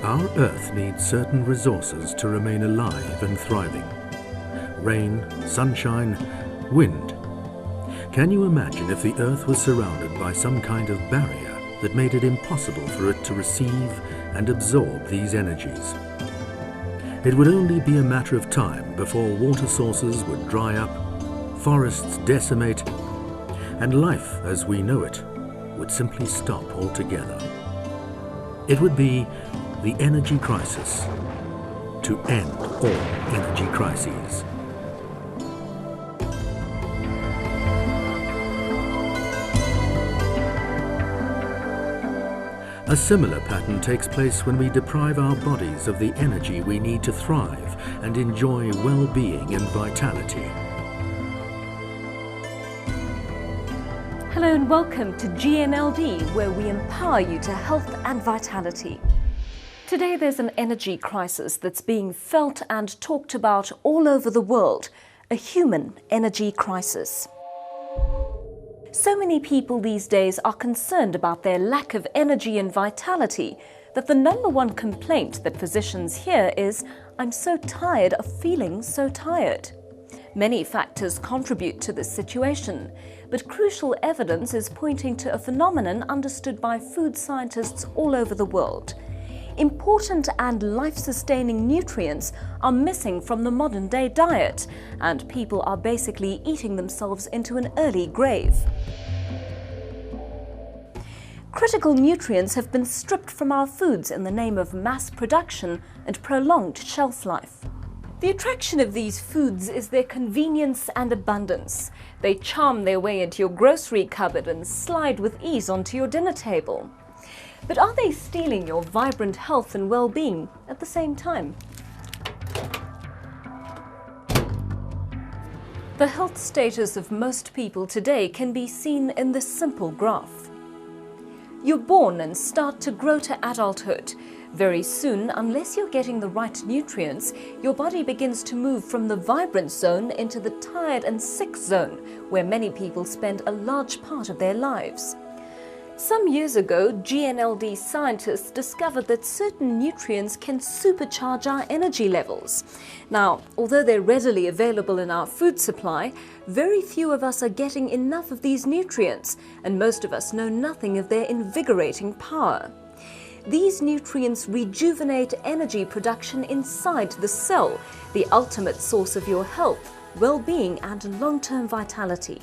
Our Earth needs certain resources to remain alive and thriving. Rain, sunshine, wind. Can you imagine if the Earth was surrounded by some kind of barrier that made it impossible for it to receive and absorb these energies? It would only be a matter of time before water sources would dry up, forests decimate, and life as we know it would simply stop altogether. It would be the energy crisis to end all energy crises. A similar pattern takes place when we deprive our bodies of the energy we need to thrive and enjoy well-being and vitality. Hello and welcome to GNLD, where we empower you to health and vitality. Today there's an energy crisis that's being felt and talked about all over the world, a human energy crisis. So many people these days are concerned about their lack of energy and vitality that the number one complaint that physicians hear is, "I'm so tired of feeling so tired." Many factors contribute to this situation, but crucial evidence is pointing to a phenomenon understood by food scientists all over the world. Important and life-sustaining nutrients are missing from the modern-day diet, and people are basically eating themselves into an early grave. Critical nutrients have been stripped from our foods in the name of mass production and prolonged shelf life. The attraction of these foods is their convenience and abundance. They charm their way into your grocery cupboard and slide with ease onto your dinner table. But are they stealing your vibrant health and well-being at the same time? The health status of most people today can be seen in this simple graph. You're born and start to grow to adulthood. Very soon, unless you're getting the right nutrients, your body begins to move from the vibrant zone into the tired and sick zone, where many people spend a large part of their lives. Some years ago, GNLD scientists discovered that certain nutrients can supercharge our energy levels. Now, although they're readily available in our food supply, very few of us are getting enough of these nutrients, and most of us know nothing of their invigorating power. These nutrients rejuvenate energy production inside the cell, the ultimate source of your health, well-being, and long-term vitality.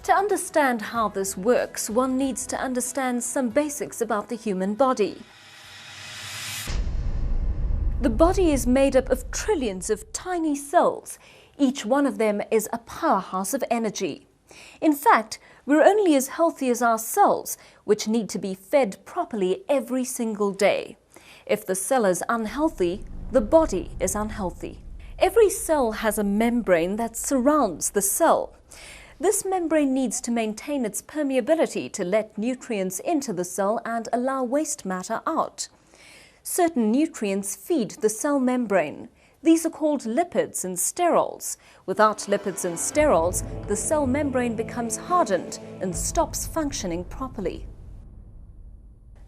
To understand how this works, one needs to understand some basics about the human body. The body is made up of trillions of tiny cells. Each one of them is a powerhouse of energy. In fact, we're only as healthy as our cells, which need to be fed properly every single day. If the cell is unhealthy, the body is unhealthy. Every cell has a membrane that surrounds the cell. This membrane needs to maintain its permeability to let nutrients into the cell and allow waste matter out. Certain nutrients feed the cell membrane. These are called lipids and steroids. Without lipids and steroids, the cell membrane becomes hardened and stops functioning properly.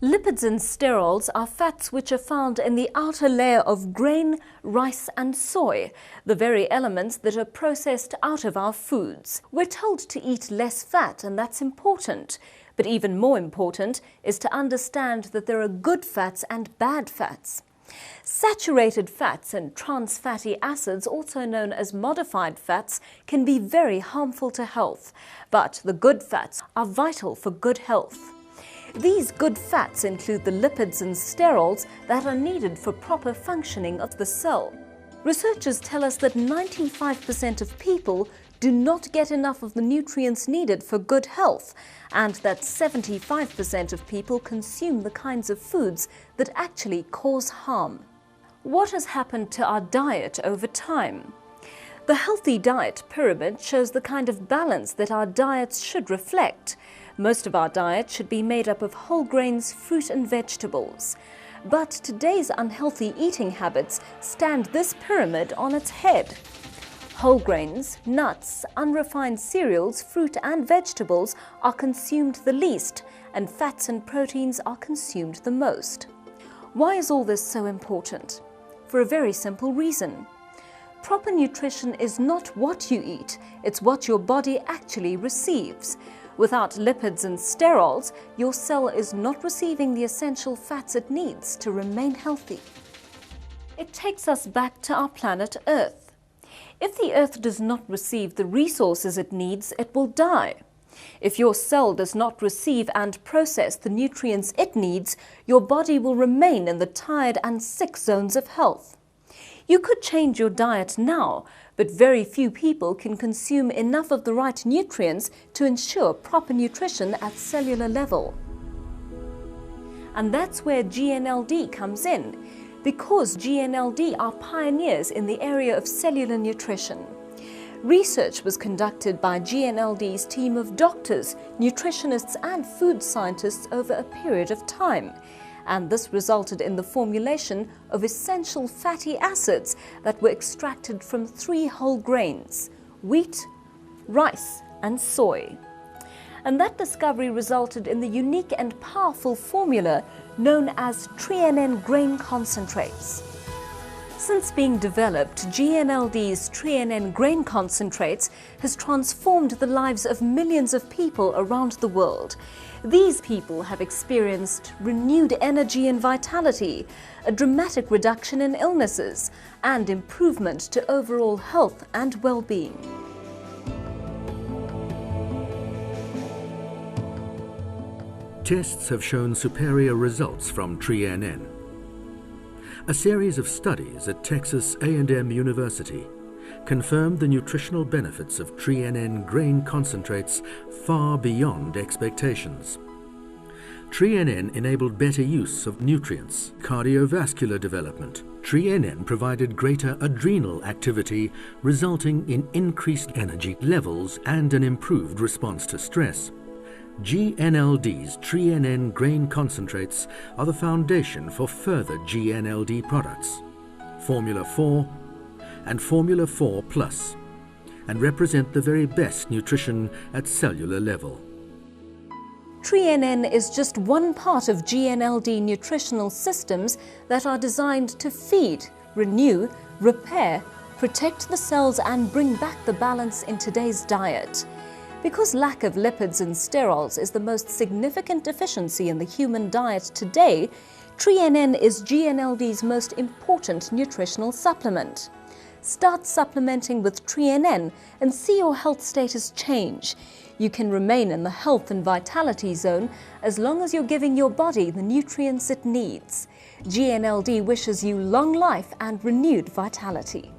Lipids and steroids are fats which are found in the outer layer of grain, rice and soy, the very elements that are processed out of our foods. We're told to eat less fat, and that's important. But even more important is to understand that there are good fats and bad fats. Saturated fats and trans fatty acids, also known as modified fats, can be very harmful to health, but the good fats are vital for good health. These good fats include the lipids and steroids that are needed for proper functioning of the cell. Researchers tell us that 95% of people do not get enough of the nutrients needed for good health, and that 75% of people consume the kinds of foods that actually cause harm. What has happened to our diet over time? The healthy diet pyramid shows the kind of balance that our diets should reflect. Most of our diet should be made up of whole grains, fruit and vegetables. But today's unhealthy eating habits stand this pyramid on its head. Whole grains, nuts, unrefined cereals, fruit and vegetables are consumed the least, and fats and proteins are consumed the most. Why is all this so important? For a very simple reason. Proper nutrition is not what you eat, it's what your body actually receives. Without lipids and steroids, your cell is not receiving the essential fats it needs to remain healthy. It takes us back to our planet Earth. If the Earth does not receive the resources it needs, it will die. If your cell does not receive and process the nutrients it needs, your body will remain in the tired and sick zones of health. You could change your diet now, but very few people can consume enough of the right nutrients to ensure proper nutrition at cellular level. And that's where GNLD comes in, because GNLD are pioneers in the area of cellular nutrition. Research was conducted by GNLD's team of doctors, nutritionists and food scientists over a period of time. And this resulted in the formulation of essential fatty acids that were extracted from 3 whole grains: wheat, rice and soy. And that discovery resulted in the unique and powerful formula known as Tre-en-en grain concentrates. Since being developed, GNLD's Tre-en-en grain concentrates has transformed the lives of millions of people around the world. These people have experienced renewed energy and vitality, a dramatic reduction in illnesses, and improvement to overall health and well-being. Tests have shown superior results from Tre-en-en. A series of studies at Texas A&M University confirmed the nutritional benefits of Tre-en-en grain concentrates far beyond expectations. Tre-en-en enabled better use of nutrients, cardiovascular development. Tre-en-en provided greater adrenal activity, resulting in increased energy levels and an improved response to stress. GNLD's Tre-en-en grain concentrates are the foundation for further GNLD products, Formula 4 and Formula 4 Plus, and represent the very best nutrition at cellular level. Tre-en-en is just one part of GNLD nutritional systems that are designed to feed, renew, repair, protect the cells and bring back the balance in today's diet. Because lack of lipids and steroids is the most significant deficiency in the human diet today, Tre-en-en is GNLD's most important nutritional supplement. Start supplementing with Tre-en-en and see your health status change. You can remain in the health and vitality zone as long as you're giving your body the nutrients it needs. GNLD wishes you long life and renewed vitality.